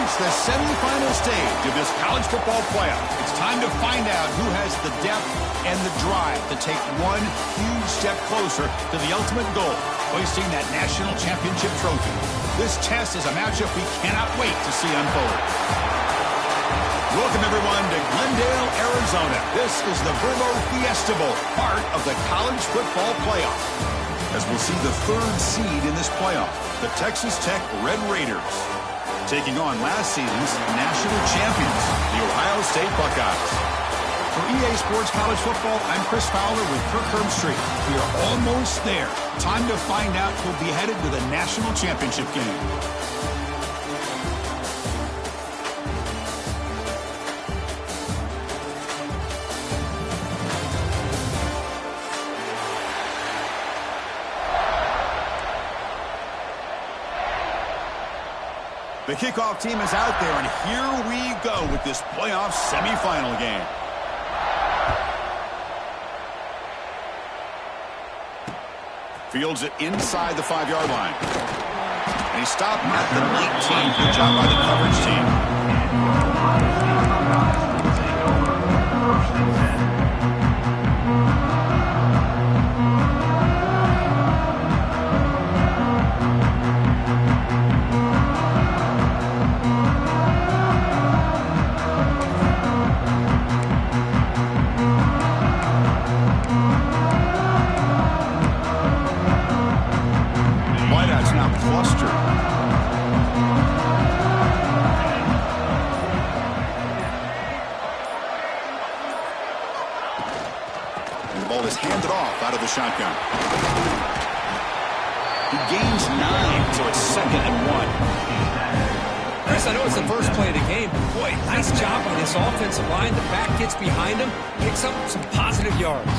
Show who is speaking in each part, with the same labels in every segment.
Speaker 1: reached the semifinal stage of this college football playoff. It's time to find out who has the depth and the drive to take one huge step closer to the ultimate goal, hoisting that national championship trophy. This test is a matchup we cannot wait to see unfold. Welcome, everyone, to Glendale, Arizona. This is the Fiesta Bowl, part of the college football playoff. As we'll see the third seed in this playoff, the Texas Tech Red Raiders, taking on last season's national champions, the Ohio State Buckeyes. For EA Sports College Football, I'm Chris Fowler with Kirk Herbstreit. We are almost there. Time to find out who'll be headed to the national championship game. The kickoff team is out there, and here we go with this playoff semifinal game. Fields it inside the 5-yard line. And he stopped at the 19. Good job by the coverage shotgun. He gains 9, so it's 2nd and 1.
Speaker 2: Chris, I know it's the first play of the game, but boy, nice job by this offensive line. The back gets behind him, picks up some positive yards.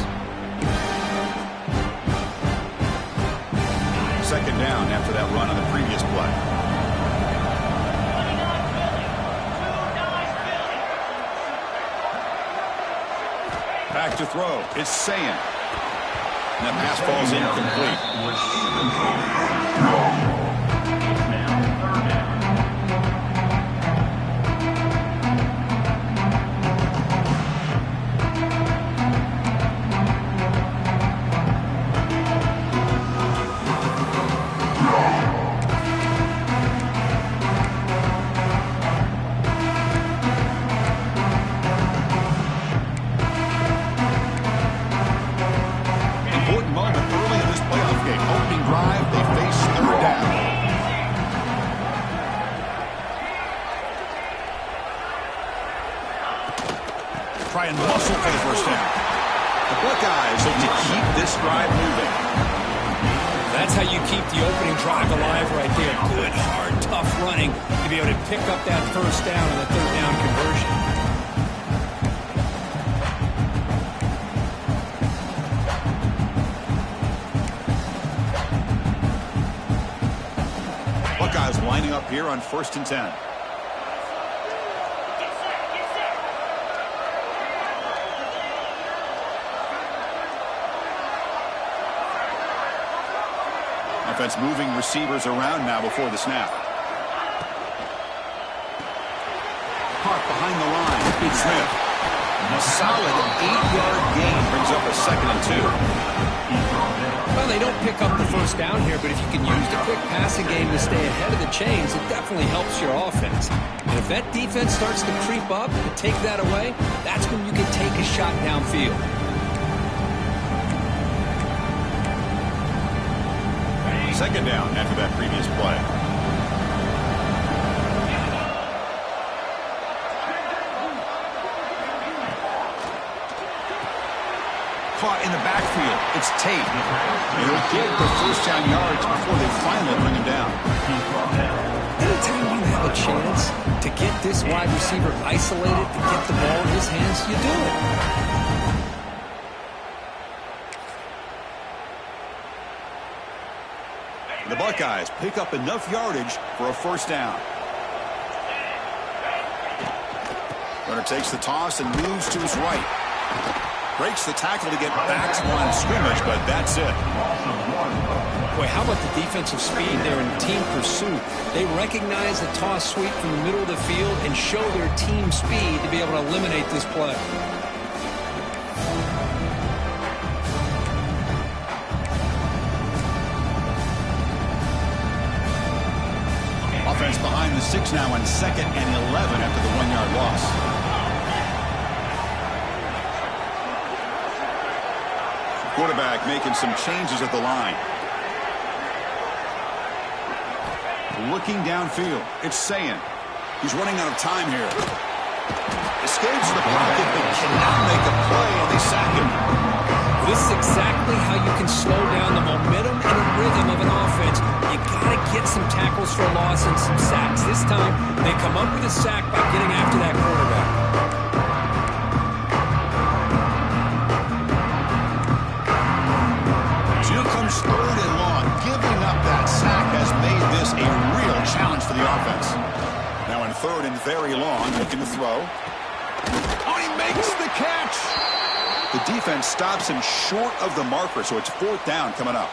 Speaker 1: 2nd down after that run on the previous play. Back to throw. It's Sayin. And that pass falls incomplete. Try and muscle for the first down. The Buckeyes look to keep this drive moving.
Speaker 2: That's how you keep the opening drive alive right there. Good, hard, tough running to be able to pick up that first down on the 3rd down conversion.
Speaker 1: Buckeyes lining up here on 1st and 10. Offense moving receivers around now before the snap. Caught behind the line. It's Smith. A solid 8-yard gain brings up a 2nd and 2.
Speaker 2: Well, they don't pick up the first down here, but if you can use the quick passing game to stay ahead of the chains, it definitely helps your offense. And if that defense starts to creep up and take that away, that's when you can take a shot downfield.
Speaker 1: Second down after that previous play. Caught in the backfield. It's Tate. He'll get the first down yards before they finally bring him down.
Speaker 2: Anytime you have a chance to get this wide receiver isolated, to get the ball in his hands, you do it.
Speaker 1: The Buckeyes pick up enough yardage for a first down. Runner takes the toss and moves to his right. Breaks the tackle to get back to the line of scrimmage, but that's it.
Speaker 2: Boy, how about the defensive speed there in team pursuit? They recognize the toss sweep from the middle of the field and show their team speed to be able to eliminate this play.
Speaker 1: Offense behind the 6 now on 2nd and 11 after the 1-yard loss. Quarterback making some changes at the line. Looking downfield. It's Sayin. He's running out of time here. Escapes the pocket but cannot make a play, and they sack him.
Speaker 2: This is exactly how you can slow down the momentum and the rhythm of an offense. You got to get some tackles for loss and some sacks. This time, they come up with a sack by getting after that quarterback.
Speaker 1: Here comes 3rd and long. Giving up that sack has made this a real challenge for the offense. Now in 3rd and very long, looking to throw. Oh, he makes the catch! The defense stops him short of the marker, so it's 4th down coming up.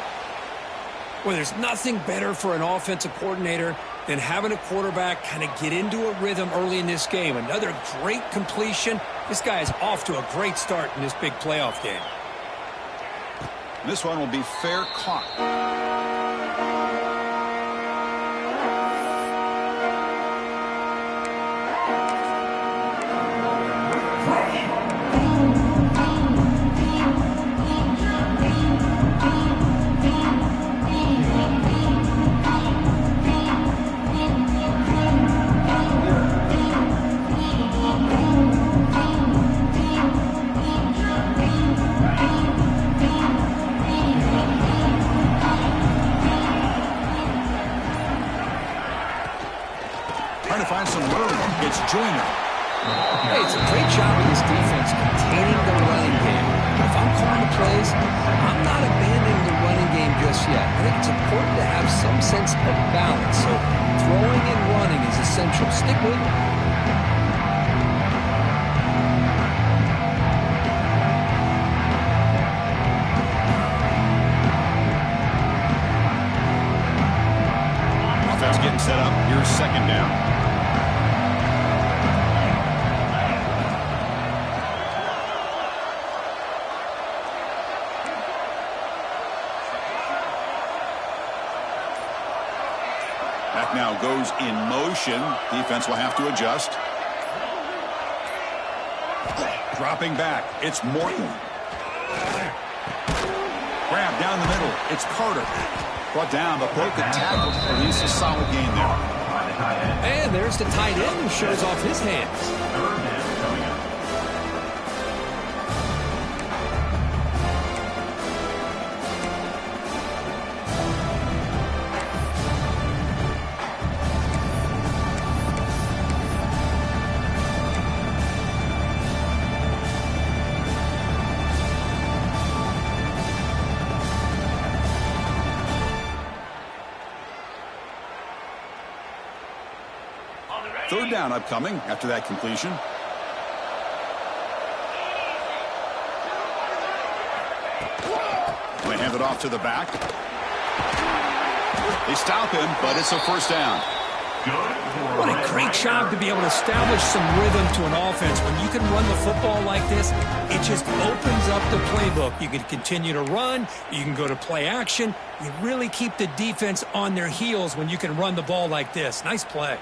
Speaker 2: Well, there's nothing better for an offensive coordinator than having a quarterback kind of get into a rhythm early in this game. Another great completion. This guy is off to a great start in this big playoff game.
Speaker 1: This one will be fair caught. Find some room. It's Joyner.
Speaker 2: Hey, it's a great job of this defense containing the running game. If I'm calling the plays, I'm not abandoning the running game just yet. I think it's important to have some sense of balance. So throwing and running is essential. Stick with it.
Speaker 1: Offense getting set up. Here's 2nd down. Now goes in motion. Defense will have to adjust. Dropping back. It's Morton. Grab down the middle. It's Carter. Brought down, but broken tackle. At least a solid game there.
Speaker 2: And there's the tight end who shows off his hands.
Speaker 1: Third down upcoming after that completion. They hand it off to the back. They stop him, but it's a 1st down.
Speaker 2: What a great job to be able to establish some rhythm to an offense. When you can run the football like this, it just opens up the playbook. You can continue to run. You can go to play action. You really keep the defense on their heels when you can run the ball like this. Nice play.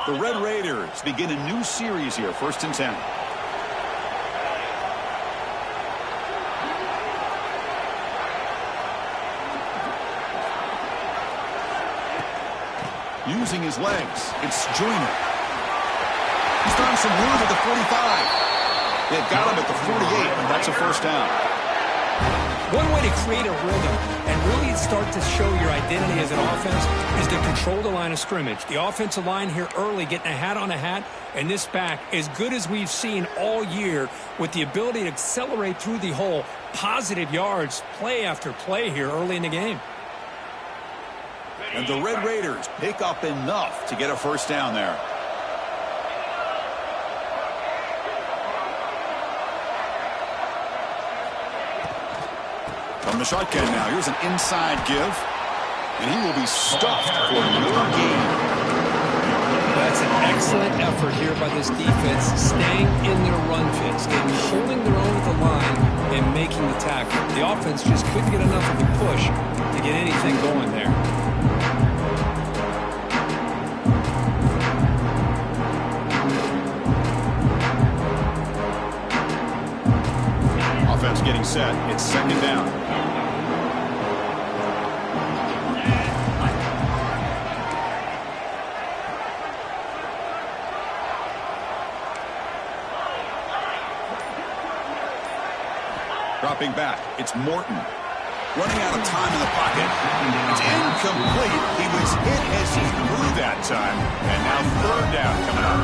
Speaker 1: The Red Raiders begin a new series here, 1st and 10. Using his legs, it's Joyner. He's found some room at the 45. They've got him at the 48, and that's a 1st down.
Speaker 2: One way to create a rhythm and really start to show your identity as an offense is to control the line of scrimmage. The offensive line here early getting a hat on a hat, and this back as good as we've seen all year with the ability to accelerate through the hole. Positive yards, play after play here early in the game.
Speaker 1: And the Red Raiders pick up enough to get a first down there. From the shotgun now, here's an inside give. And he will be stuffed for no gain.
Speaker 2: That's an excellent effort here by this defense, staying in their run fits and holding their own with the line and making the tackle. The offense just couldn't get enough of a push to get anything going there.
Speaker 1: Offense getting set. It's second down. Dropping back, it's Morton. Running out of time in the pocket. It's incomplete. He was hit as he threw that time. And now third down coming up.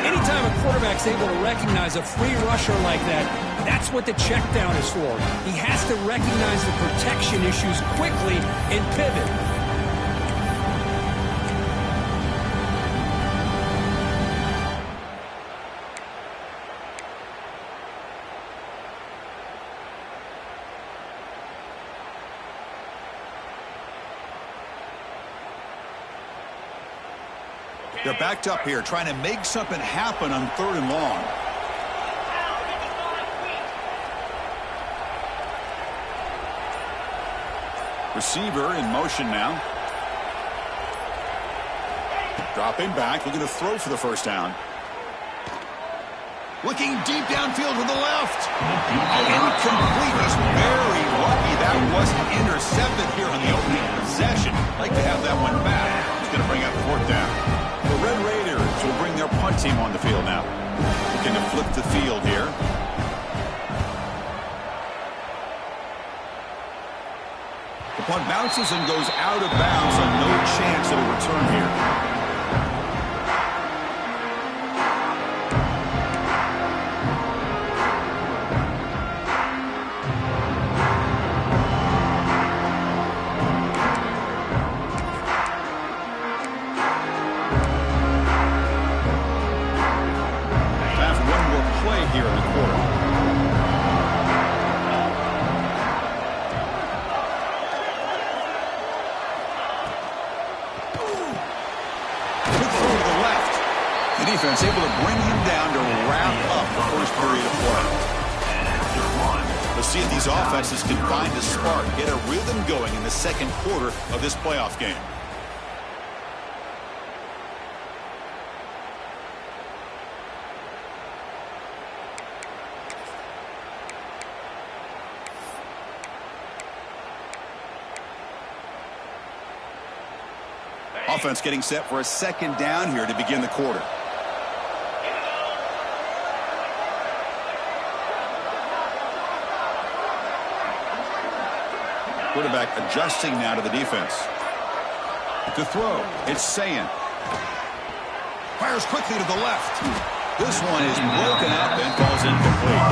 Speaker 2: Anytime a quarterback's able to recognize a free rusher like that, that's what the check down is for. He has to recognize the protection issues quickly and pivot.
Speaker 1: They're backed up here, trying to make something happen on third and long. Receiver in motion now. Dropping back, looking to throw for the first down. Looking deep downfield to the left. Incomplete. He's very lucky that wasn't intercepted here on the opening possession. Like to have that one back. He's going to bring up fourth down. The Red Raiders will bring their punt team on the field now. Looking to flip the field here. The punt bounces and goes out of bounds, so no chance of a return here. Here in the quarter. Quick throw to the left. The defense able to bring him down to wrap up the first period of play. We'll see if these offenses can find a spark, get a rhythm going in the second quarter of this playoff game. Offense getting set for a second down here to begin the quarter. Quarterback adjusting now to the defense. To throw, it's Sayan. Fires quickly to the left. This one is broken up and falls incomplete.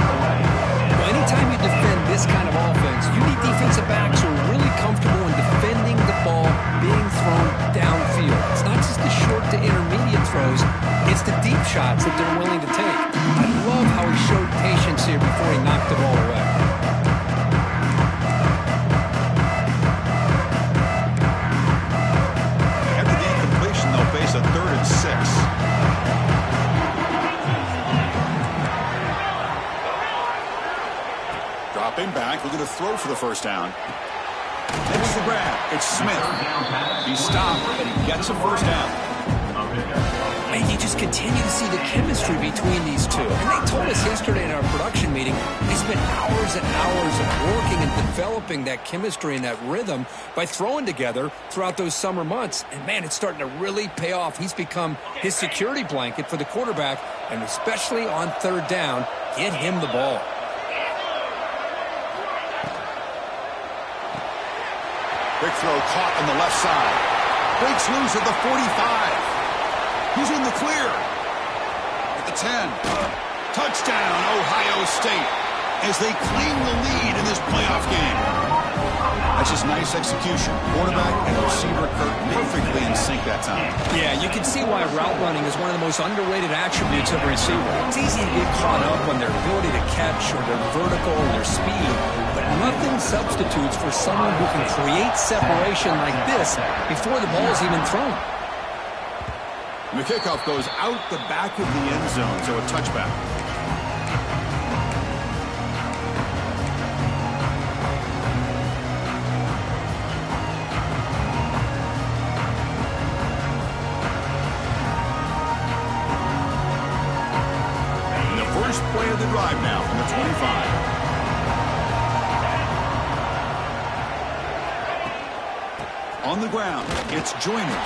Speaker 2: Well, anytime you defend this kind of offense, you need defensive backs who are really comfortable in defending the ball being thrown downfield. It's not just the short to intermediate throws, it's the deep shots that they're willing to take. I love how he showed patience here before he knocked the ball away.
Speaker 1: After the incompletion, they'll face a 3rd and 6. Dropping back, looking to throw for the first down. Next to grab, it's Smith. He stopped, but he gets a first down.
Speaker 2: And you just continue to see the chemistry between these two. And they told us yesterday in our production meeting, they spent hours and hours of working and developing that chemistry and that rhythm by throwing together throughout those summer months. And man, it's starting to really pay off. He's become his security blanket for the quarterback, and especially on third down, get him the ball.
Speaker 1: Big throw caught on the left side. Breaks loose at the 45. He's in the clear. At the 10. Touchdown, Ohio State, as they claim the lead in this playoff game. That's just nice execution. Quarterback and receiver perfectly in sync that time.
Speaker 2: Yeah, you can see why route running is one of the most underrated attributes of a receiver. It's easy to get caught up on their ability to catch or their vertical or their speed, but nothing substitutes for someone who can create separation like this before the ball is even thrown.
Speaker 1: And the kickoff goes out the back of the end zone, so a touchback. First play of the drive now from the 25. On the ground, it's Joyner.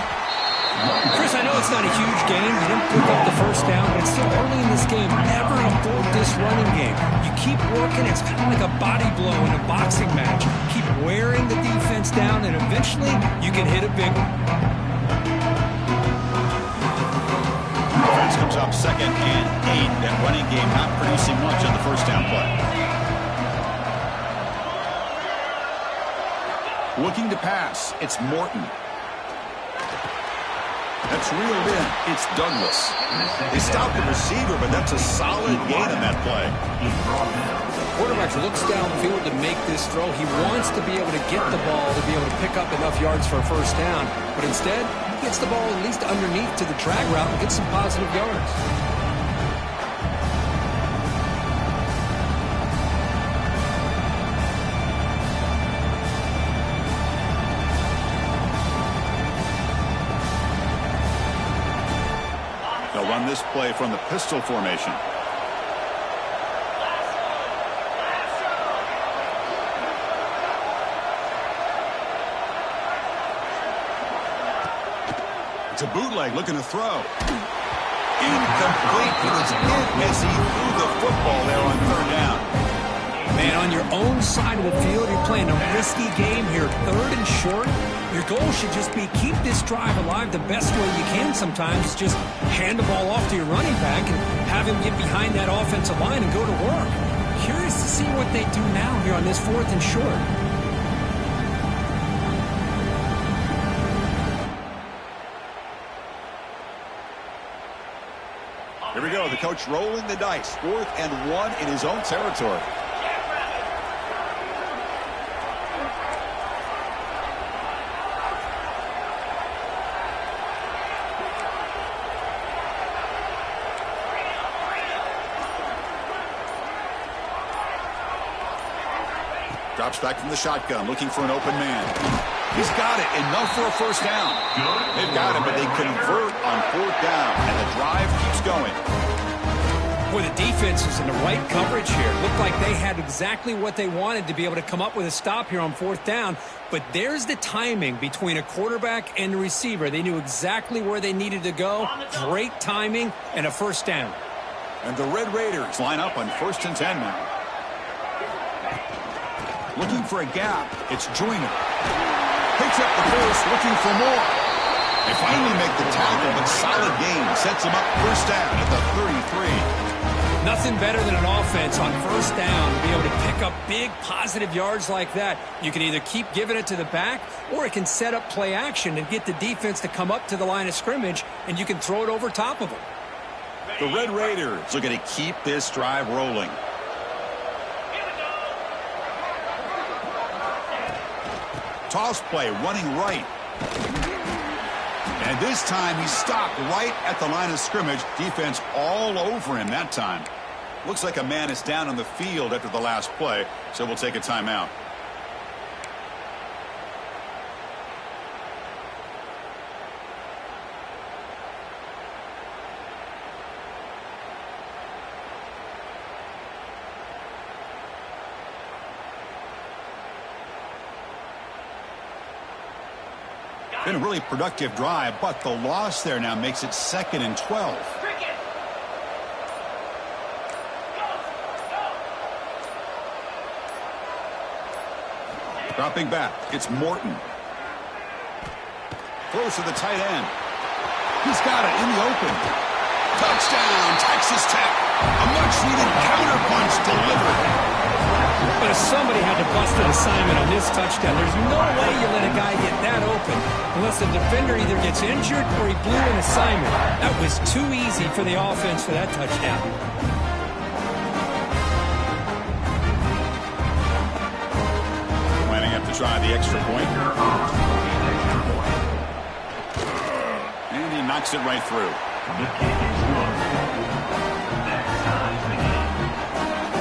Speaker 2: Chris, I know it's not a huge game. You didn't pick up the first down, but it's still early in this game. Never abort this running game. You keep working. It's kind of like a body blow in a boxing match. Keep wearing the defense down, and eventually you can hit a big one.
Speaker 1: Offense comes up 2nd and 8. That running game not producing much on the first down play. Looking to pass, it's Morton. That's reeled in. It's Douglas. They stopped the receiver, but that's a solid gain on that play.
Speaker 2: Quarterback looks downfield to make this throw. He wants to be able to get the ball to be able to pick up enough yards for a first down. But instead, he gets the ball at least underneath to the drag route and gets some positive yards.
Speaker 1: They'll run this play from the pistol formation. It's a bootleg looking to throw. Incomplete. He was in as he threw the football there on 3rd down.
Speaker 2: Man, on your own side of the field, you're playing a risky game here. 3rd and short. Your goal should just be keep this drive alive the best way you can sometimes. Just hand the ball off to your running back and have him get behind that offensive line and go to work. Curious to see what they do now here on this 4th and short.
Speaker 1: Here we go. The coach rolling the dice. 4th and 1 in his own territory. Drops back from the shotgun, looking for an open man. He's got it. Enough for a first down. They've got it, but they convert on 4th down, and the drive keeps going.
Speaker 2: Boy, the defense is in the right coverage here. Looked like they had exactly what they wanted to be able to come up with a stop here on 4th down. But there's the timing between a quarterback and the receiver. They knew exactly where they needed to go. Great timing and a first down.
Speaker 1: And the Red Raiders line up on 1st and 10 now. Looking for a gap. It's Joyner. Picks up the pace, looking for more. They finally make the tackle, but solid gain sets them up first down at the 33.
Speaker 2: Nothing better than an offense on first down to be able to pick up big positive yards like that. You can either keep giving it to the back, or it can set up play action and get the defense to come up to the line of scrimmage, and you can throw it over top of them.
Speaker 1: The Red Raiders looking to keep this drive rolling. Toss play, running right. And this time he stopped right at the line of scrimmage. Defense all over him that time. Looks like a man is down on the field after the last play, so we'll take a timeout. Been a really productive drive, but the loss there now makes it 2nd and 12. Dropping back, it's Morton. Throws to the tight end. He's got it in the open. Touchdown, Texas Tech. A much-needed counterpunch delivered.
Speaker 2: But somebody had to bust an assignment on this touchdown. There's no way you let a guy get that open unless the defender either gets injured or he blew an assignment. That was too easy for the offense for that touchdown.
Speaker 1: Lining up to try the extra point. And he knocks it right through.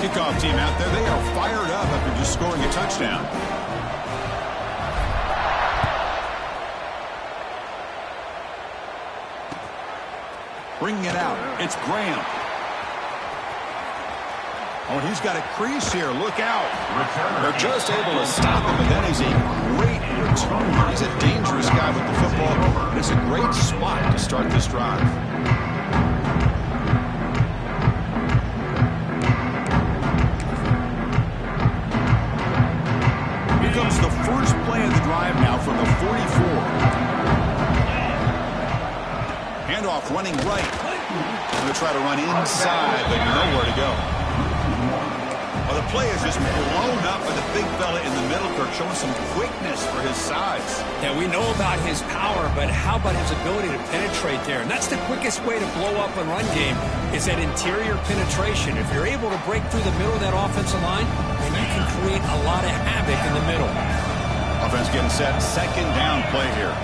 Speaker 1: Kickoff team out there, they are fired up after just scoring a touchdown. Bringing it out, it's Graham. Oh, and he's got a crease here, look out. They're just able to stop him, but that is a great return. He's a dangerous guy with the football, but it's a great spot to start this drive. Comes the first play of the drive now from the 44. Handoff running right. Going to try to run inside, but nowhere to go. Well, the play is just blown up by the big fella in the middle, Kirk, showing some quickness for his size.
Speaker 2: Yeah, we know about his power, but how about his ability to penetrate there? And that's the quickest way to blow up a run game is that interior penetration. If you're able to break through the middle of that offensive line, then you can create a lot of havoc in the middle.
Speaker 1: Offense getting set. Second down play here.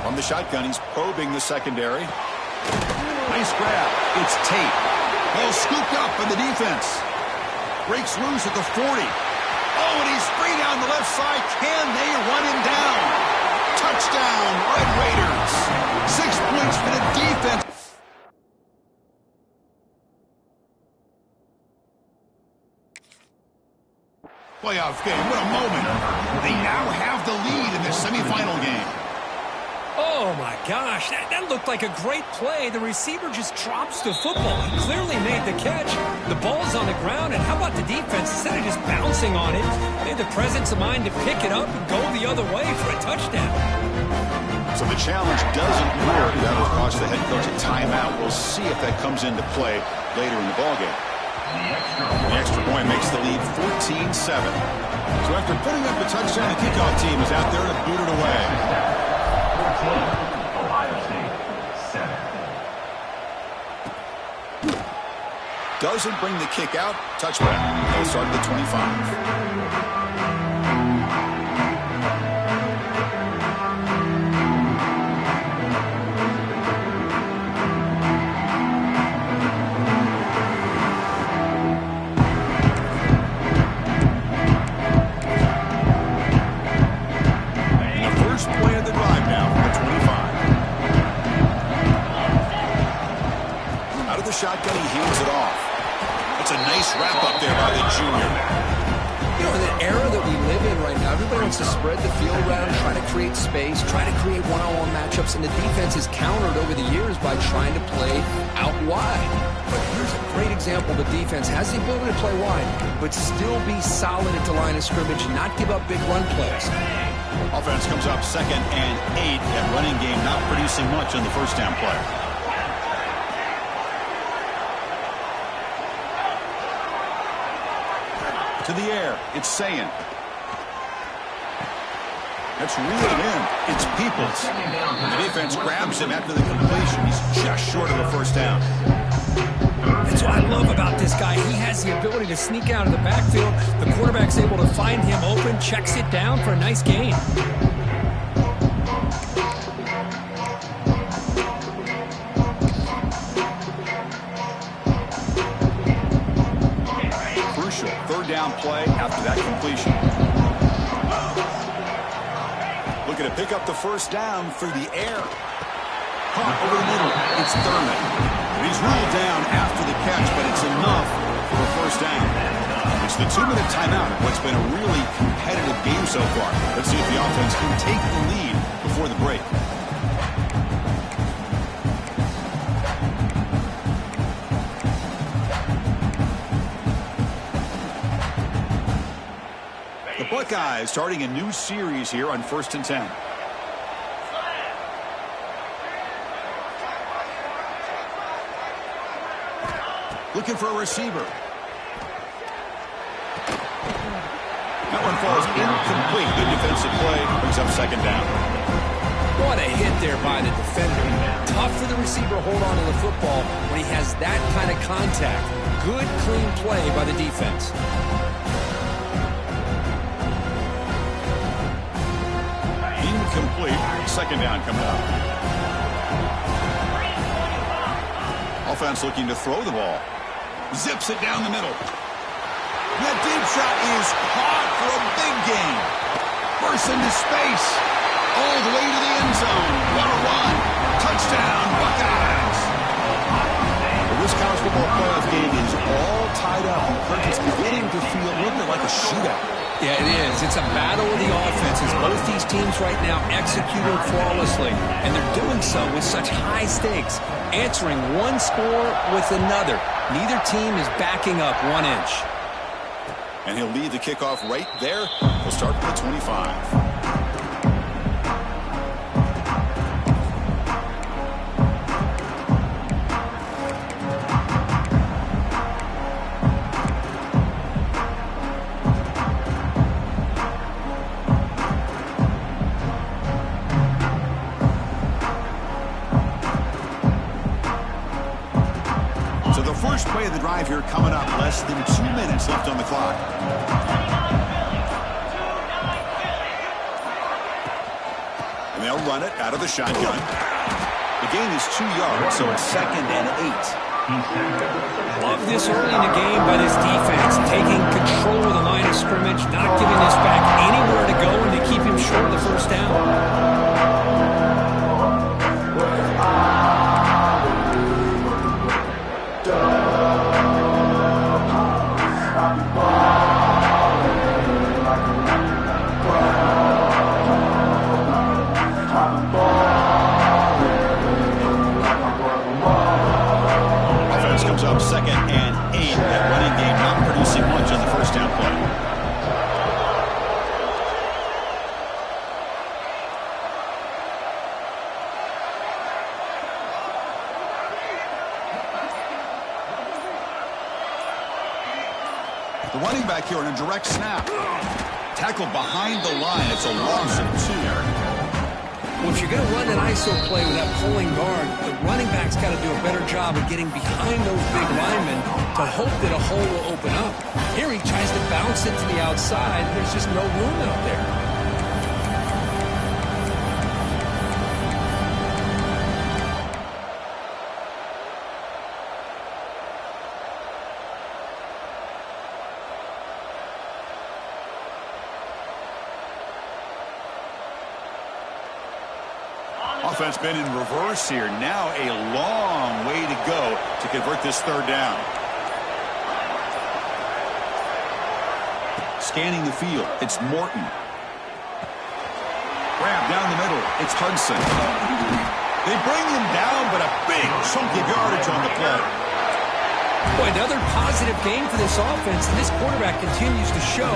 Speaker 1: From the shotgun, he's probing the secondary. Nice grab. It's Tate. Ball scooped up by the defense. Breaks loose at the 40. Oh, and he's free down the left side. Can they run him down? Touchdown, Red Raiders. 6 points for the defense. Playoff game, what a moment. They now have the lead in the semifinal game.
Speaker 2: Oh, my gosh. That looked like a great play. The receiver just drops the football. He clearly made the catch. The ball's on the ground, and how about the defense? Instead of just bouncing on it, they had the presence of mind to pick it up and go the other way for a touchdown.
Speaker 1: So the challenge doesn't work. That'll cost the head coach a timeout. We'll see if that comes into play later in the ballgame. The extra point makes the lead 14-7. So after putting up the touchdown, the kickoff team is out there to boot it away.
Speaker 3: Ohio State, 7.
Speaker 1: Doesn't bring the kick out. Touchback. They'll start at the 25. Shotgun, he hands it off. That's a nice wrap up there by the junior.
Speaker 2: You know, in the era that we live in right now, everybody wants to spread the field around, try to create space, try to create one-on-one matchups, and the defense is countered over the years by trying to play out wide. But here's a great example. The defense has the ability to play wide, but still be solid at the line of scrimmage, not give up big run plays.
Speaker 1: Offense comes up 2nd and 8. That running game not producing much on the first down play. To the air, it's Sayin. That's reeled in. It's Peoples. The defense grabs him after the completion. He's just short of a first down.
Speaker 2: That's what I love about this guy. He has the ability to sneak out of the backfield. The quarterback's able to find him open, checks it down for a nice gain. Down play after that completion. Looking to pick up the first down through the air. Caught over the middle. It's Thurman. He's ruled down after the catch, but it's enough for a first down. It's the 2-minute timeout of what's been a really competitive game so far. Let's see if the offense can take the lead before the break. Buckeyes starting a new series here on 1st and 10. Looking for a receiver.
Speaker 1: That one falls incomplete. Good defensive play. Brings up second down.
Speaker 2: What a hit there by the defender. Tough for the receiver to hold on to the football when he has that kind of contact. Good, clean play by the defense.
Speaker 1: Incomplete. Second down coming up. Offense looking to throw the ball. Zips it down the middle. That deep shot is caught for a big gain. Bursts into space. All the way to the end zone. What a run. Touchdown, Buckeyes. This college football playoff game is all tied up. It's beginning to feel a little bit like a shootout.
Speaker 2: Yeah, it is. It's a battle of the offenses. Both these teams right now executing flawlessly, and they're doing so with such high stakes, answering one score with another. Neither team is backing up 1 inch.
Speaker 1: And he'll lead the kickoff right there. He'll start at the 25. First play of the drive here coming up. Less than 2 minutes left on the clock. And they'll run it out of the shotgun. The gain is 2 yards, so it's 2nd and 8.
Speaker 2: Love this early in the game by this defense, taking control of the line of scrimmage, not giving this back anywhere to go, and to keep him short of the first down.
Speaker 1: Up 2nd and 8. That running game not producing much on the first down play. The running back here in a direct snap. Tackled behind the line. It's a loss of 2.
Speaker 2: Well, if you're going to run an ISO play with that pulling guard, the running back's got to do a better job of getting behind those big linemen to hope that a hole will open up. Here he tries to bounce it to the outside. There's just no room out there.
Speaker 1: Offense been in reverse here. Now a long way to go to convert this third down. Scanning the field. It's Morton. Grab down the middle. It's Hudson. They bring him down, but a big chunk of yardage on the play.
Speaker 2: Boy, another positive game for this offense. And this quarterback continues to show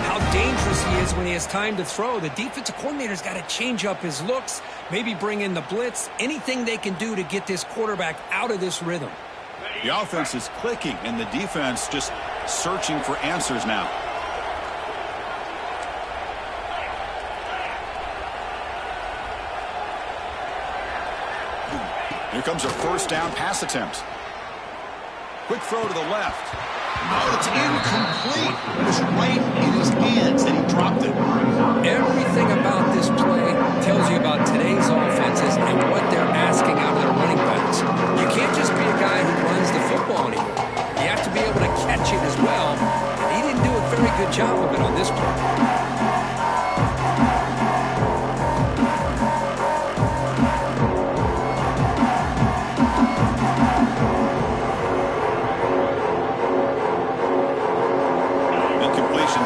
Speaker 2: how dangerous he is when he has time to throw. The defensive coordinator's got to change up his looks, maybe bring in the blitz, anything they can do to get this quarterback out of this rhythm.
Speaker 1: The offense is clicking, and the defense just searching for answers now. Here comes a first down pass attempt. Quick throw to the left. Oh, it's incomplete. It was right in his hands, and he dropped it.
Speaker 2: Everything about this play tells you about today's offenses and what they're asking out of their running backs. You can't just be a guy who runs the football anymore. You have to be able to catch it as well. He didn't do a very good job of it on this play.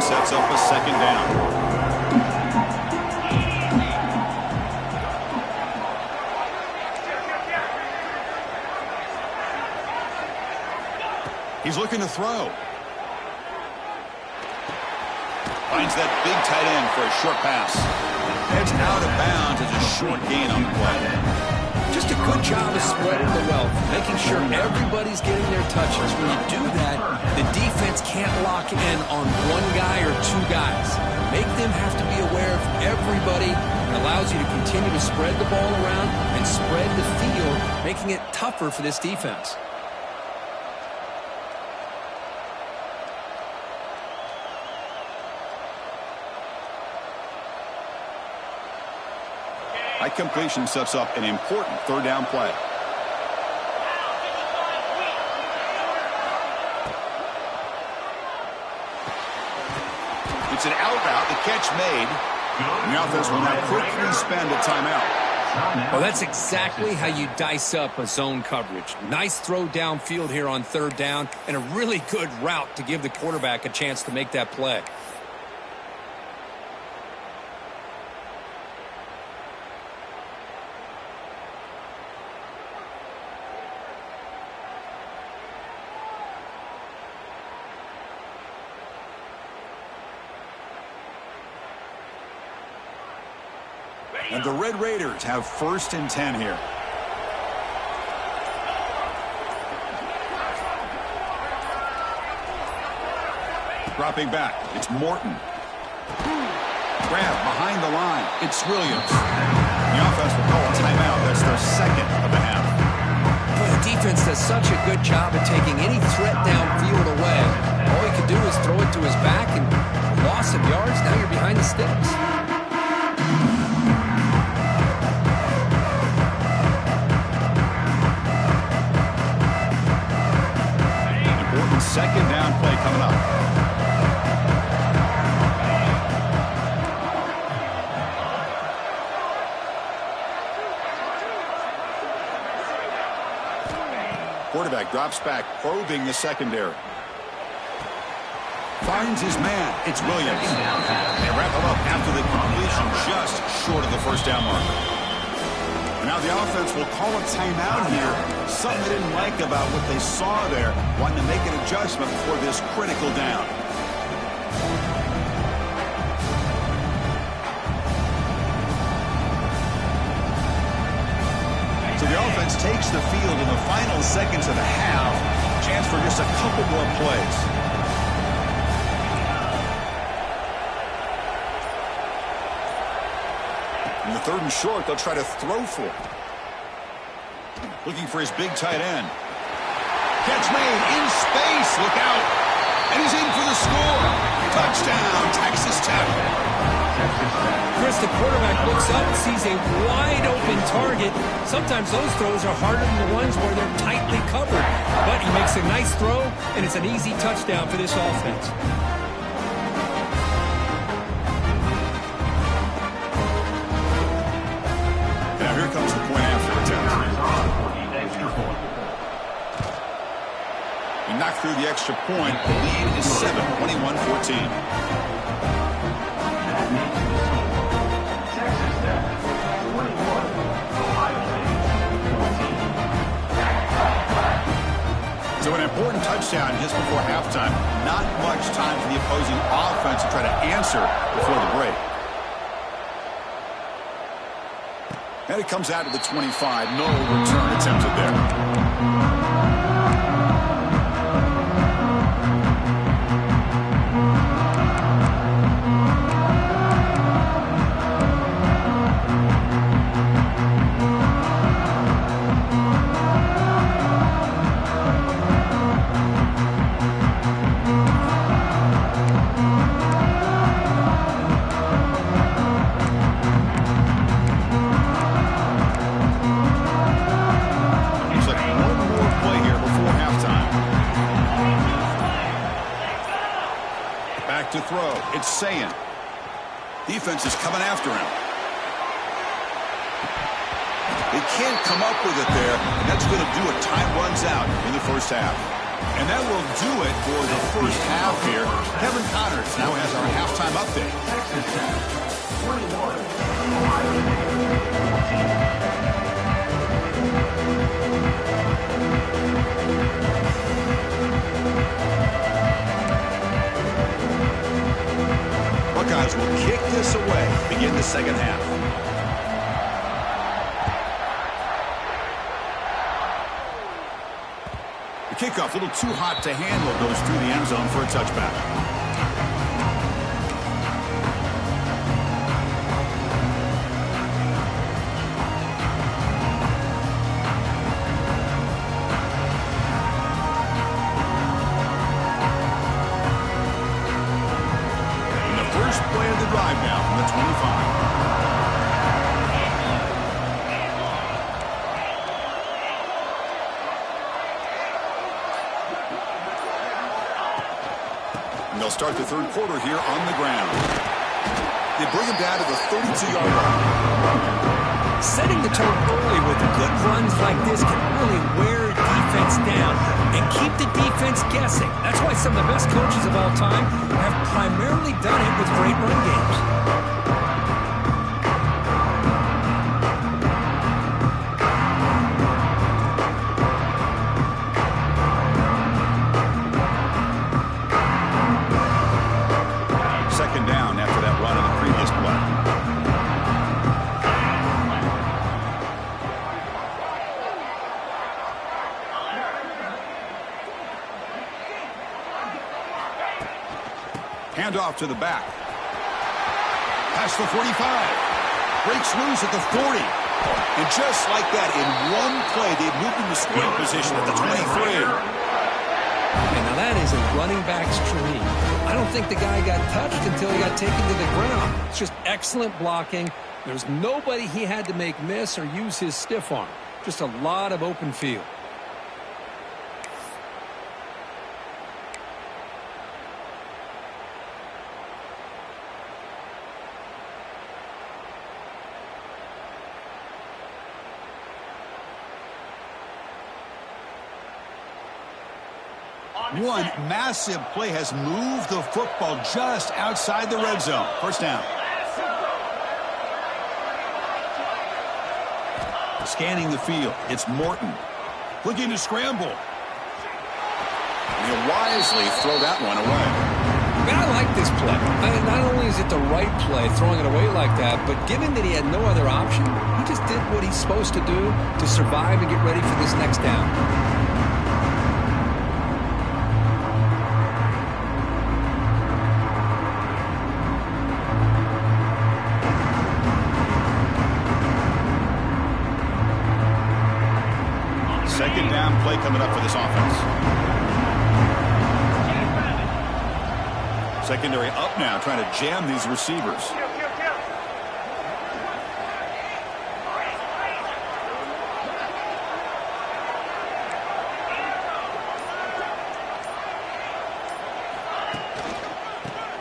Speaker 1: Sets up a second down. He's looking to throw. Finds that big tight end for a short pass. Heads out of bounds as a short gain on the play.
Speaker 2: Just a good job of spreading the wealth, making sure everybody's getting their touches. When you do that, the defense can't lock in on one guy or two guys. Make them have to be aware of everybody. It allows you to continue to spread the ball around and spread the field, making it tougher for this defense.
Speaker 1: That completion sets up an important third down play. It's an out route. The catch made. And the offense will now quickly spend a timeout.
Speaker 2: Well, that's exactly how you dice up a zone coverage. Nice throw downfield here on third down, and a really good route to give the quarterback a chance to make that play.
Speaker 1: And the Red Raiders have 1st and 10 here. Dropping back. It's Morton. Grab behind the line. It's Williams. The offense will call a timeout. That's their 2nd of the half.
Speaker 2: Well, the defense does such a good job of taking any threat downfield away. All he could do is throw it to his back, and loss of yards, now you're behind the sticks.
Speaker 1: Second down play coming up. Quarterback drops back, probing the secondary. Finds his man. It's Williams. They wrap him up after the completion just short of the first down mark. Now the offense will call a timeout here. Something they didn't like about what they saw there. Wanting to make an adjustment for this critical down. So the offense takes the field in the final seconds of the half. Chance for just a couple more plays. In the 3rd and short, they'll try to throw for it. Looking for his big tight end. Catch made in space. Look out. And he's in for the score. Touchdown, Texas Tech.
Speaker 2: Chris, the quarterback looks up, sees a wide-open target. Sometimes those throws are harder than the ones where they're tightly covered. But he makes a nice throw, and it's an easy touchdown for this offense.
Speaker 1: Here comes the point after attempt. He knocked through the extra point. The lead is 7, 21-14. So an important touchdown just before halftime. Not much time for the opposing offense to try to answer before the break. And it comes out to the 25. No return attempted there. To throw. It's Sayin. Defense is coming after him. They can't come up with it there, and that's going to do it. Time runs out in the first half. And that will do it for the first half here. Kevin Connors now has our halftime update. Buckeyes will kick this away, begin the second half. The kickoff, a little too hot to handle, goes through the end zone for a touchback. And the first play of the drive now from the 25. They'll start the third quarter here on the ground. They bring him down to the 32-yard line.
Speaker 2: Setting the tone early with good runs like this can really wear defense down and keep the defense guessing. That's why some of the best coaches of all time have primarily done it with great run games.
Speaker 1: Handoff to the back. Past the 45. Breaks loose at the 40. And just like that, in one play, they've moved into scoring position at the 23.
Speaker 2: And now that is a running back's dream. I don't think the guy got touched until he got taken to the ground. It's just excellent blocking. There's nobody he had to make miss or use his stiff arm. Just a lot of open field.
Speaker 1: One massive play has moved the football just outside the red zone. First down. Scanning the field. It's Morton. Looking to scramble. He'll wisely throw that one away.
Speaker 2: Man, I like this play. Not only is it the right play, throwing it away like that, but given that he had no other option, he just did what he's supposed to do to survive and get ready for this next down.
Speaker 1: Second down play coming up for this offense. Secondary up now, trying to jam these receivers.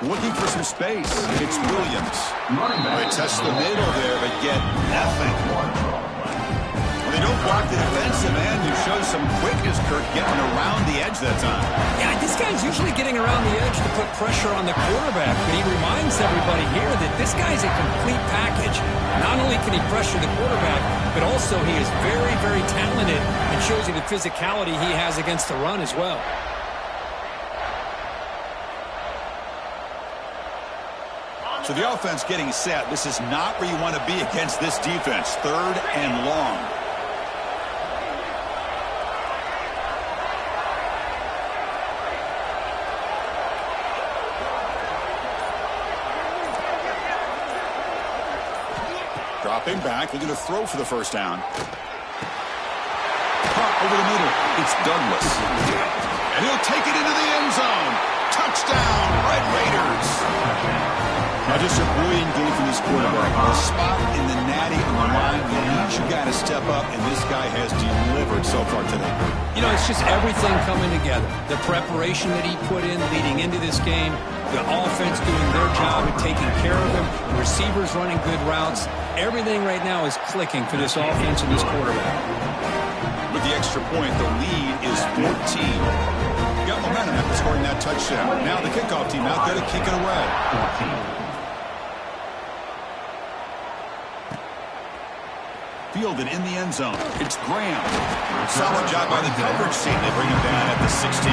Speaker 1: Looking for some space. It's Williams. They test the middle there, but get nothing. They don't block the defensive end, who shows some quickness, Kirk, getting around the edge that time.
Speaker 2: Yeah, this guy's usually getting around the edge to put pressure on the quarterback, but he reminds everybody here that this guy's a complete package. Not only can he pressure the quarterback, but also he is very, very talented and shows you the physicality he has against the run as well.
Speaker 1: So the offense getting set. This is not where you want to be against this defense. Third and long. Dropping back, looking to throw for the first down. Caught over the middle. It's Douglas. And he'll take it into the end zone. Touchdown, Red Raiders. Now just a brilliant game for this quarterback. A spot in the natty on the line. You got to step up, and this guy has delivered so far today.
Speaker 2: You know, it's just everything coming together. The preparation that he put in leading into this game, the offense doing their job of taking care of him, receivers running good routes. Everything right now is clicking for this offense and this quarterback.
Speaker 1: With the extra point, the lead is 14. Got momentum after scoring that touchdown. Now the kickoff team out there to kick it away.
Speaker 3: 14.
Speaker 1: Fielded in the end zone. It's Graham. Solid job by the coverage team. They bring him down at the 16.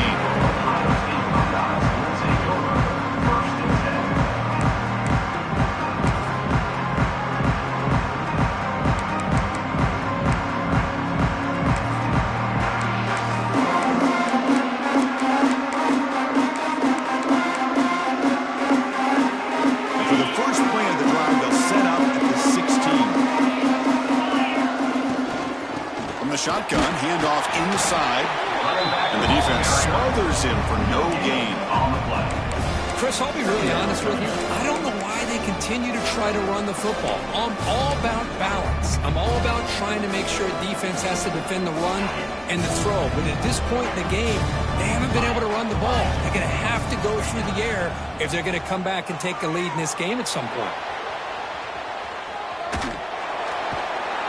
Speaker 1: smothers him for no gain.
Speaker 3: On the play.
Speaker 2: Chris, I'll be really honest with you. I don't know why they continue to try to run the football. I'm all about balance. I'm all about trying to make sure defense has to defend the run and the throw. But at this point in the game, they haven't been able to run the ball. They're going to have to go through the air if they're going to come back and take a lead in this game at some point.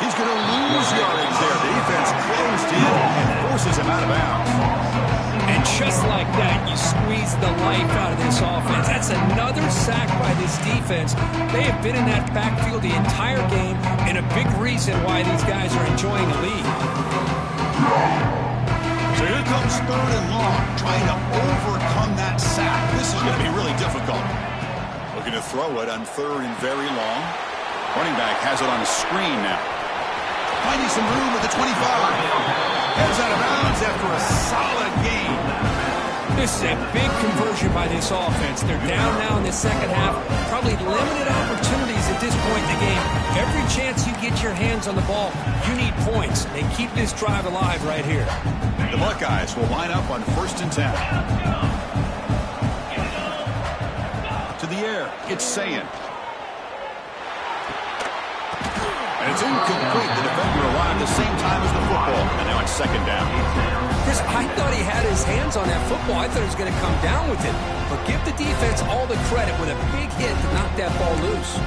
Speaker 1: He's going to lose yardage there. The defense closed in and forces him out of bounds.
Speaker 2: And just like that, you squeeze the life out of this offense. That's another sack by this defense. They have been in that backfield the entire game, and a big reason why these guys are enjoying a lead.
Speaker 1: So here comes 3rd and long, trying to overcome that sack. This is going to be really difficult. Looking to throw it on 3rd and very long. Running back has it on a screen now. Finding some room at the 25. Heads out of bounds after a solid gain.
Speaker 2: This is a big conversion by this offense. They're down now in the second half. Probably limited opportunities at this point in the game. Every chance you get your hands on the ball, you need points. They keep this drive alive right here.
Speaker 1: The Buckeyes will line up on 1st and 10. To the air, it's Sayin. And it's incomplete. The defender arrived at the same time as the football. And now it's 2nd down.
Speaker 2: Chris, I thought he had his hands on that football. I thought he was going to come down with it. But give the defense all the credit with a big hit to knock that ball loose.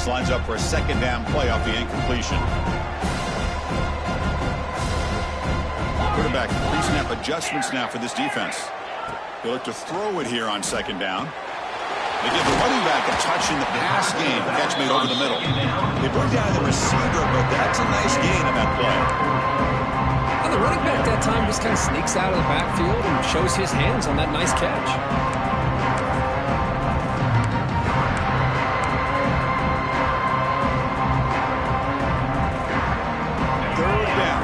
Speaker 1: Lines up for a 2nd down play off the incompletion. Quarterback pre-snap adjustments now for this defense. They look to throw it here on 2nd down. They give the running back a touch in the pass game. Catch made over the middle. They bring down the receiver, but that's a nice gain on that play.
Speaker 2: Well, the running back that time just kind of sneaks out of the backfield and shows his hands on that nice catch.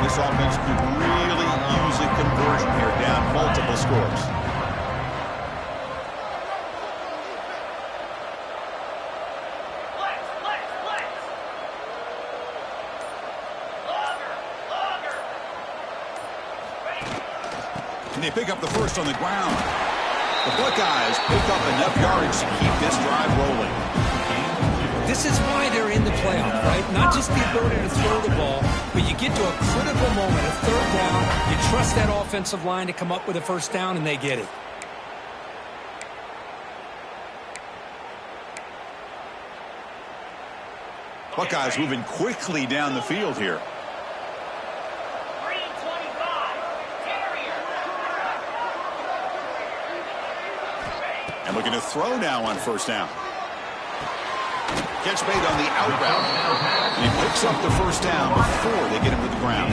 Speaker 1: This offense could really use a conversion here, down multiple scores. And they pick up the first on the ground. The Buckeyes pick up enough yardage to keep this drive rolling.
Speaker 2: This is why they're in the playoff, right? Not just the ability to throw the ball, but you get to a critical moment, a 3rd down. You trust that offensive line to come up with a 1st down, and they get it.
Speaker 1: Buckeyes moving quickly down the field here. And looking to throw now on 1st down. Catch made on the out route. And he picks up the 1st down before they get him to the ground.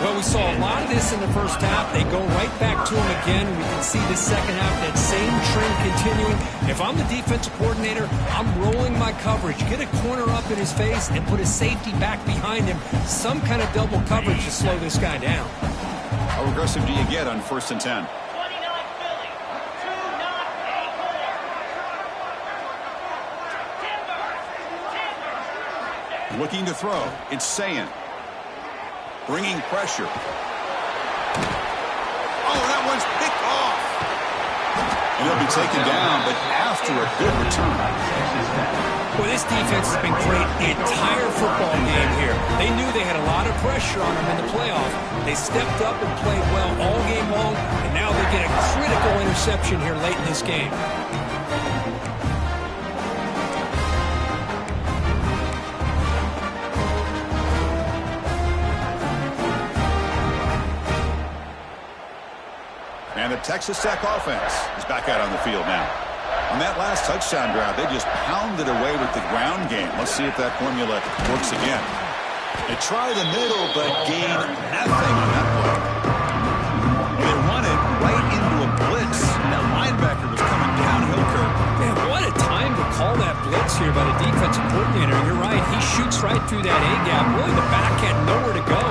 Speaker 2: Well, we saw a lot of this in the 1st half. They go right back to him again. We can see the 2nd half, that same trend continuing. If I'm the defensive coordinator, I'm rolling my coverage. Get a corner up in his face and put a safety back behind him. Some kind of double coverage to slow this guy down.
Speaker 1: How aggressive do you get on 1st and 10? Looking to throw. It's Sayin. Bringing pressure. Oh, that one's picked off. And he'll be taken down, but after a good return.
Speaker 2: Well, this defense has been great the entire football game here. They knew they had a lot of pressure on them in the playoff. They stepped up and played well all game long, and now they get a critical interception here late in this game.
Speaker 1: And the Texas Tech offense is back out on the field now. On that last touchdown drive, they just pounded away with the ground game. Let's see if that formula works again. They try the middle, but gain nothing on that play. They run it right into a blitz. That linebacker was coming downhill curve.
Speaker 2: Man, what a time to call that blitz here by the defensive coordinator. coordinator, you're right. He shoots right through that A-gap. Really, the back had nowhere to go.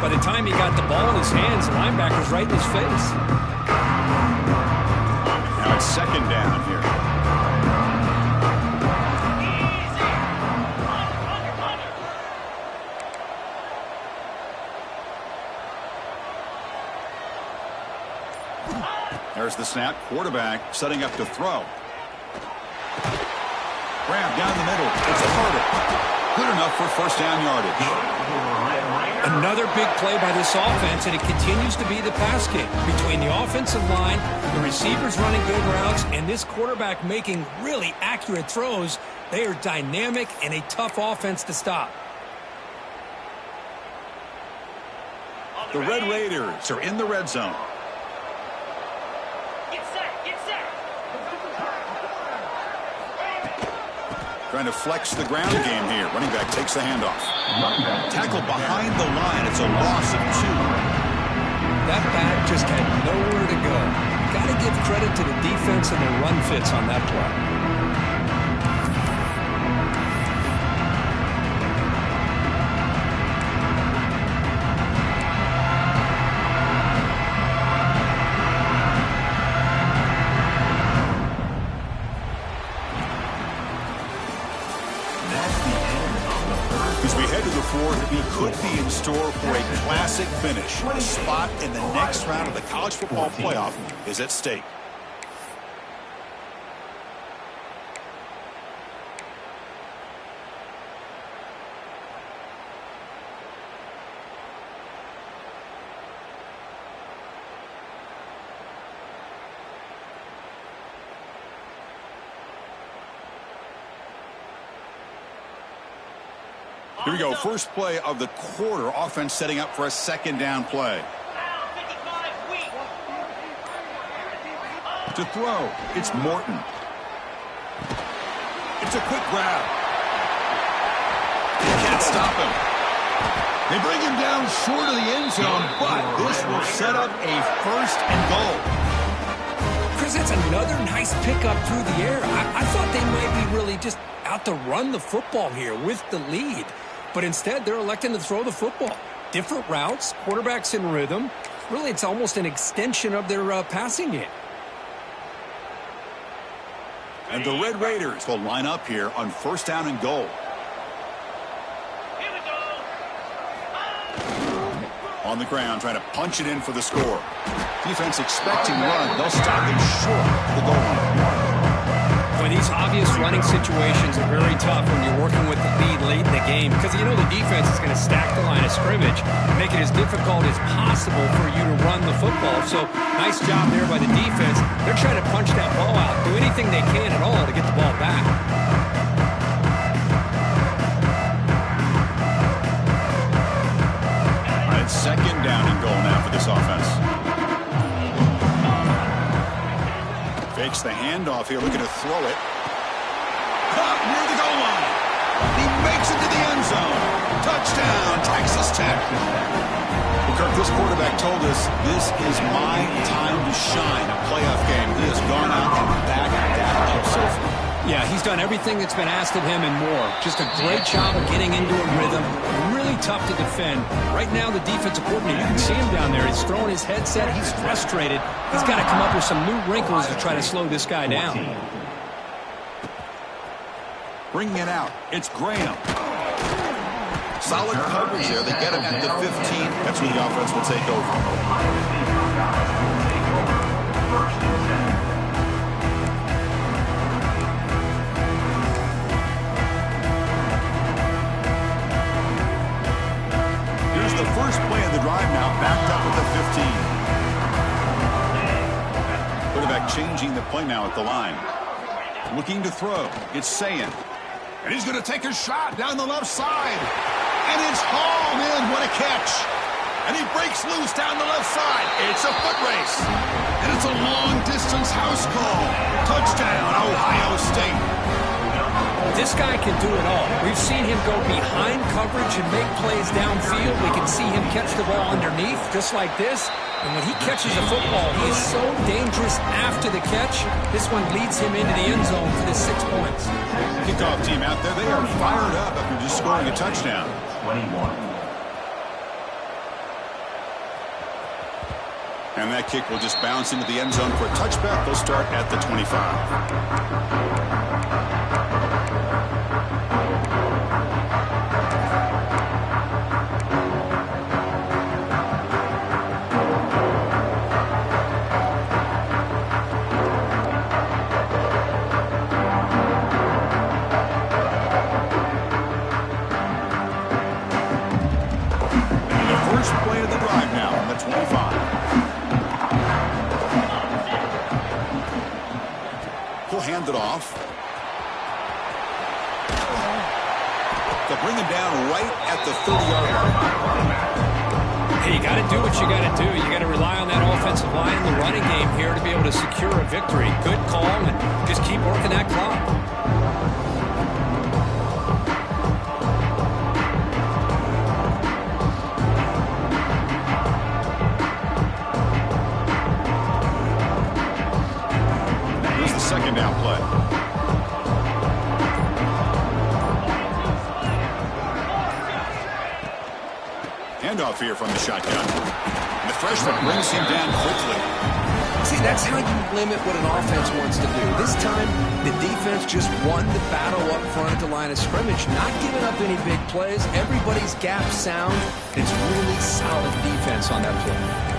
Speaker 2: By the time he got the ball in his hands, the linebacker's right in his face.
Speaker 1: Now it's second down here. There's the snap. Quarterback setting up to throw. Grab down the middle. It's a hurdle. Good enough for first down yardage.
Speaker 2: Another big play by this offense, and it continues to be the pass game. Between the offensive line, the receivers running good routes, and this quarterback making really accurate throws, they are dynamic and a tough offense to stop.
Speaker 1: The Red Raiders are in the red zone. Trying to flex the ground game here. Running back takes the handoff. Tackle behind the line. It's a loss of 2.
Speaker 2: That back just had nowhere to go. Got to give credit to the defense and their run fits on that play.
Speaker 1: He could be in store for a classic finish. A spot in the next round of the college football playoff is at stake. Here we go. First play of the quarter. Offense setting up for a second down play. To throw, it's Morton. It's a quick grab. They can't stop him. They bring him down short of the end zone, but this will set up a first and goal.
Speaker 2: Chris, that's another nice pickup through the air. I thought they might be really just out to run the football here with the lead. But instead, they're electing to throw the football. Different routes, quarterbacks in rhythm. Really, it's almost an extension of their passing game.
Speaker 1: And the Red Raiders will line up here on first down and goal.
Speaker 3: Here we go.
Speaker 1: On the ground, trying to punch it in for the score. Defense expecting run. They'll stop him short of the goal line.
Speaker 2: Well, these obvious running situations are very tough when you're working with the lead late in the game because you know the defense is going to stack the line of scrimmage, make it as difficult as possible for you to run the football. So nice job there by the defense. They're trying to punch that ball out, do anything they can at all to get the ball back.
Speaker 1: All right, second down and goal now for this offense. Fakes the handoff here, looking to throw it. Caught near the goal line. He makes it to the end zone. Touchdown, Texas Tech. Well, Kirk, this quarterback told us this is my time to shine. A playoff game. He has gone out and backed that up so far.
Speaker 2: Yeah, he's done everything that's been asked of him and more. Just a great job of getting into a rhythm. Really tough to defend. Right now, the defensive coordinator, you can see him down there. He's throwing his headset. He's frustrated. He's got to come up with some new wrinkles to try to slow this guy down.
Speaker 1: Bringing it out. It's Graham. Solid coverage there. They get him at the 15. That's where the offense will take over. The first play of the drive now backed up at the 15. Quarterback changing the play now at the line. Looking to throw. It's Sayin. And he's going to take a shot down the left side. And it's hauled in. What a catch. And he breaks loose down the left side. It's a foot race. And it's a long-distance house call. Touchdown, Ohio State.
Speaker 2: This guy can do it all. We've seen him go behind coverage and make plays downfield. We can see him catch the ball underneath just like this. And when he catches a football, he is so dangerous after the catch. This one leads him into the end zone for the 6 points.
Speaker 1: Kickoff team out there, they are fired up after just scoring a touchdown.
Speaker 4: 21.
Speaker 1: And that kick will just bounce into the end zone for a touchback. They'll start at the 25. Hand it off. They'll bring him down right at the 30-yard line.
Speaker 2: Hey, you got to do what you got to do. You got to rely on that offensive line in the running game here to be able to secure a victory. Good call, and just keep working that clock.
Speaker 1: Second down play. Handoff here from the shotgun. And the freshman brings him down quickly.
Speaker 2: See, that's how you limit what an offense wants to do. This time, the defense just won the battle up front at the line of scrimmage, not giving up any big plays. Everybody's gap sound. It's really solid defense on that play.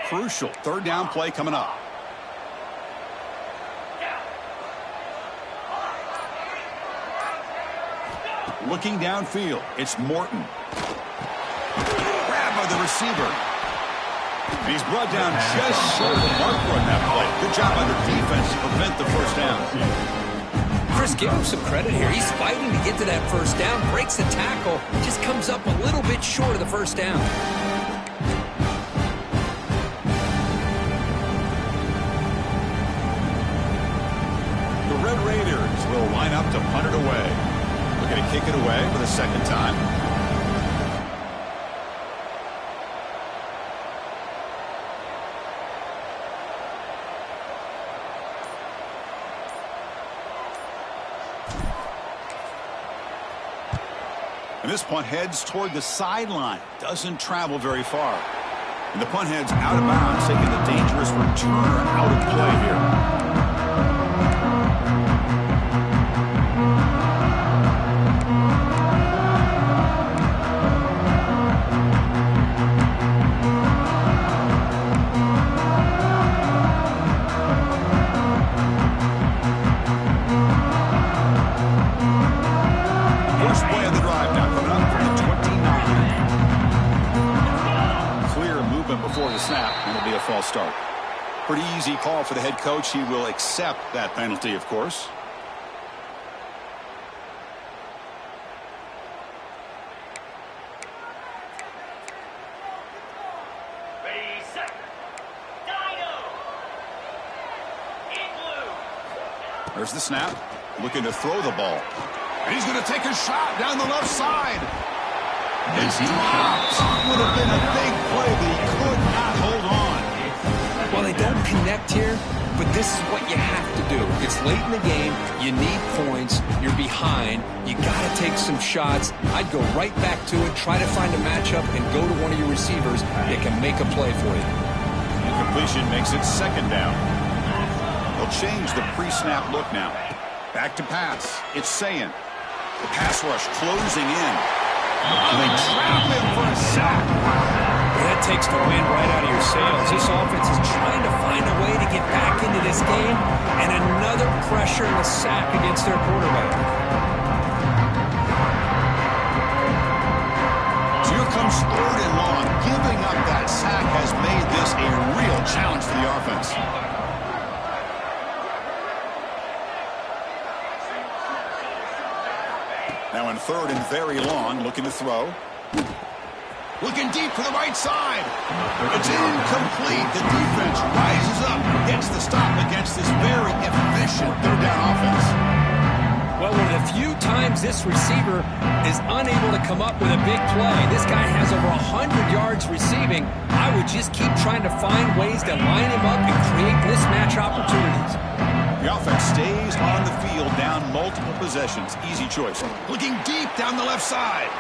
Speaker 1: Crucial third down play coming up. Looking downfield, it's Morton. Grab by the receiver. He's brought down just short of the marker on that play. Good job by the defense to prevent the first down.
Speaker 2: Chris, give him some credit here. He's fighting to get to that first down, breaks the tackle, just comes up a little bit short of the first down.
Speaker 1: Red Raiders will line up to punt it away. We're going to kick it away for the second time. And this punt heads toward the sideline. Doesn't travel very far. And the punt heads out of bounds, taking the dangerous returner out of play here. False start. Pretty easy call for the head coach. He will accept that penalty, of course.
Speaker 3: Ready, set. Dino. In blue.
Speaker 1: There's the snap. Looking to throw the ball. And he's going to take a shot down the left side. It's dropped. Would have been a big play, but he could not hold on.
Speaker 2: Well, they don't connect here, but this is what you have to do. It's late in the game. You need points. You're behind. You got to take some shots. I'd go right back to it, try to find a matchup, and go to one of your receivers that can make a play for you.
Speaker 1: Incompletion makes it second down. They'll change the pre-snap look now. Back to pass. It's Sayin. The pass rush closing in. Oh, they trap him for a sack.
Speaker 2: That takes the wind right out of your sails. This offense is trying to find a way to get back into this game, and another pressure and a sack against their quarterback.
Speaker 1: So here comes third and long. Giving up that sack has made this a real challenge for the offense. Now in third and very long, looking to throw. Looking deep for the right side. It's incomplete. The defense rises up, gets the stop against this very efficient third down offense.
Speaker 2: Well, one of the few times this receiver is unable to come up with a big play. This guy has over 100 yards receiving. I would just keep trying to find ways to line him up and create mismatch opportunities.
Speaker 1: The offense stays on the field down multiple possessions. Easy choice. Looking deep down the left side.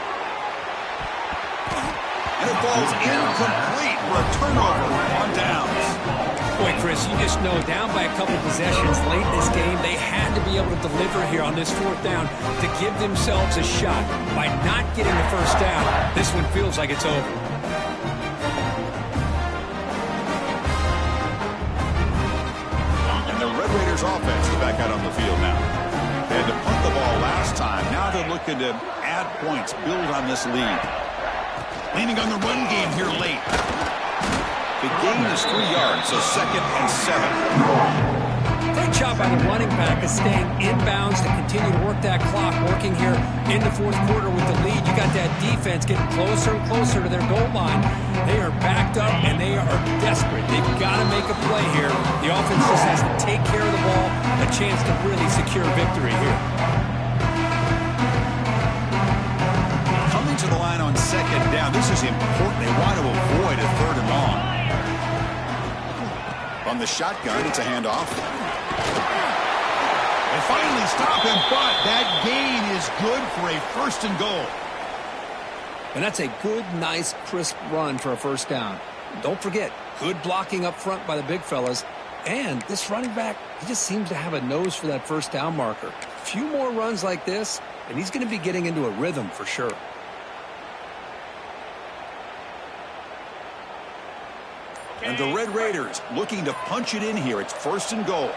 Speaker 1: And it falls incomplete for a turnover on downs.
Speaker 2: Boy, Chris, you just know down by a couple possessions late in this game, they had to be able to deliver here on this fourth down to give themselves a shot. By not getting the first down, this one feels like it's over.
Speaker 1: And the Red Raiders offense is back out on the field now. They had to punt the ball last time. Now they're looking to add points, build on this lead. Leaning on the run game here late. The gain is 3 yards, so 2nd and 7.
Speaker 2: Great job by the running back of staying inbounds to continue to work that clock, working here in the fourth quarter with the lead. You got that defense getting closer and closer to their goal line. They are backed up, and they are desperate. They've got to make a play here. The offense just has to take care of the ball, a chance to really secure victory here.
Speaker 1: Coming to the line on 2nd down. This is important. They want to avoid a 3rd and long. On the shotgun, it's a handoff. They finally stop him, but that gain is good for a 1st and goal.
Speaker 2: And that's a good, nice, crisp run for a first down. Don't forget, good blocking up front by the big fellas. And this running back, he just seems to have a nose for that first down marker. A few more runs like this, and he's going to be getting into a rhythm for sure.
Speaker 1: And the Red Raiders looking to punch it in here. It's 1st and goal.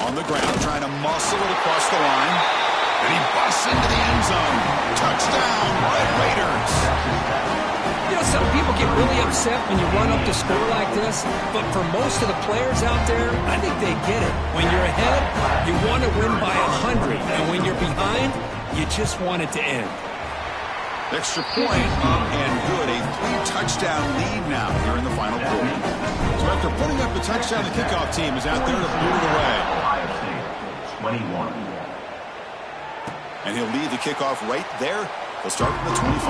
Speaker 1: On the ground, trying to muscle it across the line. And he busts into the end zone. Touchdown, Red Raiders.
Speaker 2: You know, some people get really upset when you run up to score like this, but for most of the players out there, I think they get it. When you're ahead, you want to win by 100, and when you're behind, you just want it to end.
Speaker 1: Extra point and good. A 3-touchdown lead now here in the final quarter. So after putting up the touchdown, the kickoff team is out there to boot it away.
Speaker 4: 21.
Speaker 1: And he'll lead the kickoff right there. He'll start from the 25.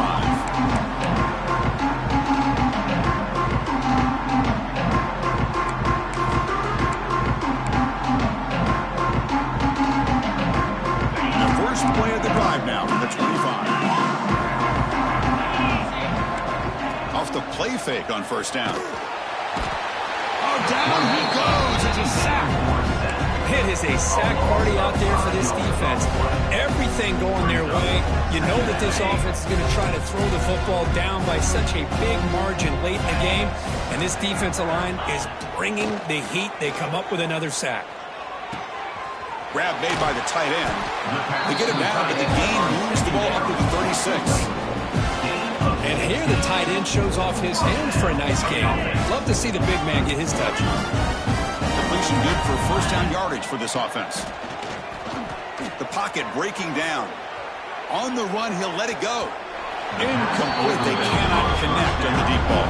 Speaker 1: The first play of the drive now from the 25. Off the play fake on 1st down. Oh, down he goes. It's a sack.
Speaker 2: It is a sack party out there for this defense. Everything going their way. You know that this offense is going to try to throw the football down by such a big margin late in the game. And this defensive line is bringing the heat. They come up with another sack.
Speaker 1: Grab made by the tight end. They get him down, but the gain moves the ball up to the 36.
Speaker 2: And here the tight end shows off his hands for a nice gain. Love to see the big man get his touches.
Speaker 1: Completion good for 1st down yardage for this offense. The pocket breaking down. On the run, he'll let it go. Incomplete. They cannot connect on the deep ball.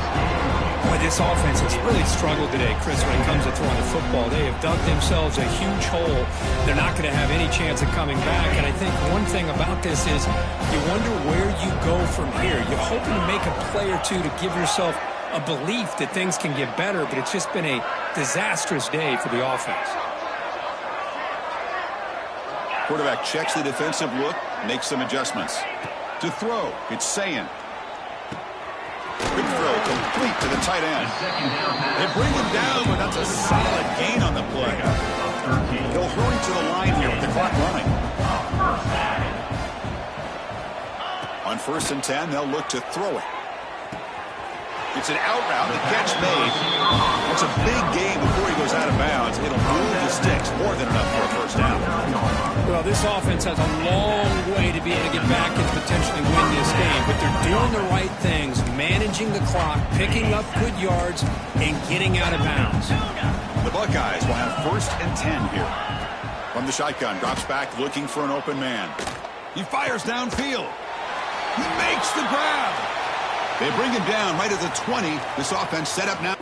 Speaker 2: Boy, this offense has really struggled today, Chris, when it comes to throwing the football. They have dug themselves a huge hole. They're not going to have any chance of coming back. And I think one thing about this is you wonder where you go from here. You're hoping to make a play or two to give yourself a belief that things can get better, but it's just been a disastrous day for the offense.
Speaker 1: Quarterback checks the defensive look, makes some adjustments. To throw, it's Sayin. Quick throw complete to the tight end. They bring him down, but that's a solid gain on the play. He'll hurry to the line here with the clock running. On 1st and 10, they'll look to throw it. It's an out route, the catch made. It's a big gain before he goes out of bounds. It'll move the sticks, more than enough for a 1st down.
Speaker 2: Well, this offense has a long way to be able to get back and potentially win this game, but they're doing the right things, managing the clock, picking up good yards, and getting out of bounds.
Speaker 1: The Buckeyes will have 1st and 10 here. From the shotgun, drops back looking for an open man. He fires downfield. He makes the grab. They bring him down right at the 20. This offense set up now.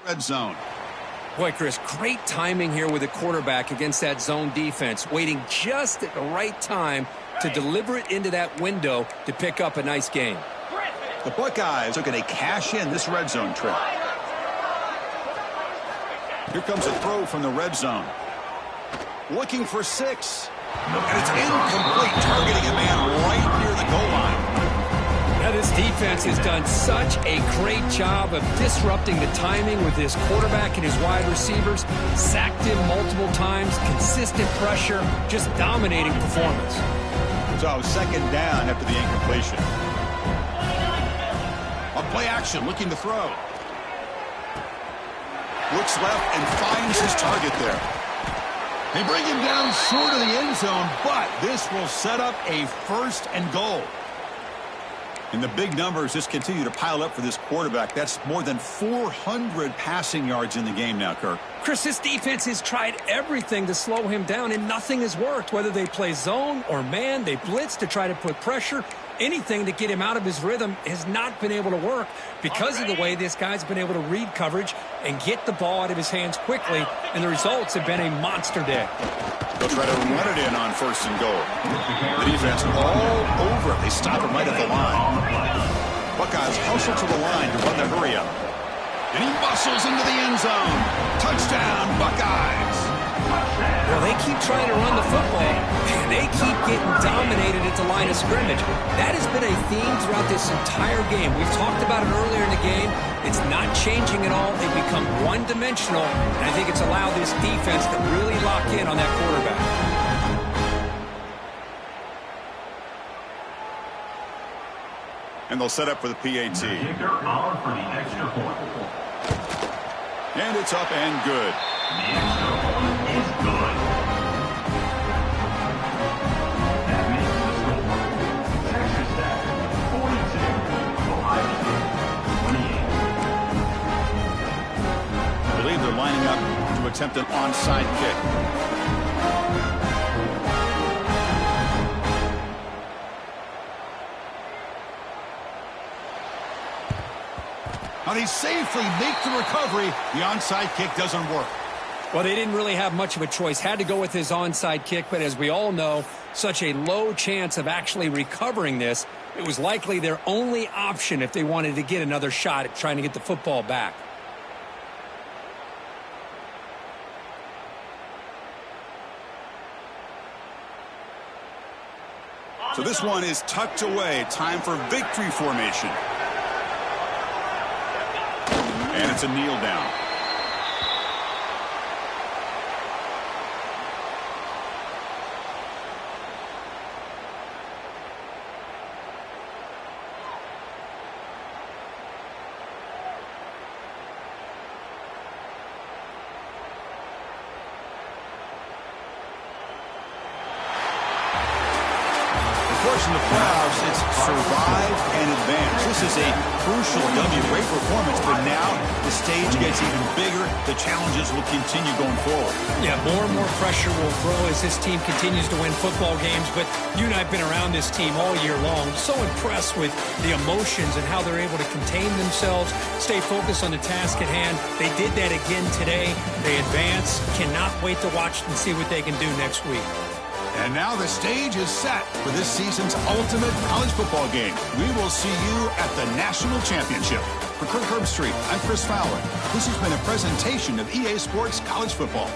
Speaker 1: Red zone.
Speaker 2: Boy, Chris, great timing here with the quarterback against that zone defense, waiting just at the right time to deliver it into that window to pick up a nice gain.
Speaker 1: The Buckeyes are going to cash in this red zone trip. Here comes a throw from the red zone. Looking for 6. And it's incomplete, targeting a man right near the goal line.
Speaker 2: Now, this defense has done such a great job of disrupting the timing with his quarterback and his wide receivers. Sacked him multiple times, consistent pressure, just dominating performance.
Speaker 1: So, second down after the incompletion. On play action, looking to throw. Looks left and finds his target there. They bring him down short of the end zone, but this will set up a 1st and goal. And the big numbers just continue to pile up for this quarterback. That's more than 400 passing yards in the game now, Kirk.
Speaker 2: Chris, this defense has tried everything to slow him down, and nothing has worked. Whether they play zone or man, they blitz to try to put pressure. Anything to get him out of his rhythm has not been able to work because of the way this guy's been able to read coverage and get the ball out of his hands quickly, and the results have been a monster day.
Speaker 1: They'll try to run it in on 1st and goal. The defense all over. They stop him right at the line. Buckeyes hustle to the line to run the hurry up. And he muscles into the end zone. Touchdown, Buckeyes.
Speaker 2: Well, they keep trying to run the football, and they keep getting dominated at the line of scrimmage. That has been a theme throughout this entire game. We've talked about it earlier in the game. It's not changing at all. They've become one-dimensional, and I think it's allowed this defense to really lock in on that quarterback.
Speaker 1: And they'll set up for the PAT.
Speaker 4: Kicker on for the extra point.
Speaker 1: And it's up and good.
Speaker 4: The extra point is good. That makes the score. Texas Tech 42, Ohio State 28.
Speaker 1: I believe they're lining up to attempt an onside kick. Now they safely make the recovery. The onside kick doesn't work.
Speaker 2: Well, they didn't really have much of a choice. Had to go with his onside kick, but as we all know, such a low chance of actually recovering this. It was likely their only option if they wanted to get another shot at trying to get the football back.
Speaker 1: So this one is tucked away. Time for victory formation. And it's a kneel down. Of course, in the playoffs, it's survive and advance. This is a crucial W. Great performance, but now the stage gets even bigger. The challenges will continue going forward.
Speaker 2: Yeah, more and more pressure will grow as this team continues to win football games, but you and I have been around this team all year long. So impressed with the emotions and how they're able to contain themselves, stay focused on the task at hand. They did that again today. They advance. Cannot wait to watch and see what they can do next week.
Speaker 1: And now the stage is set for this season's ultimate college football game. We will see you at the National Championship. For Kirk Herbstreit, I'm Chris Fowler. This has been a presentation of EA Sports College Football.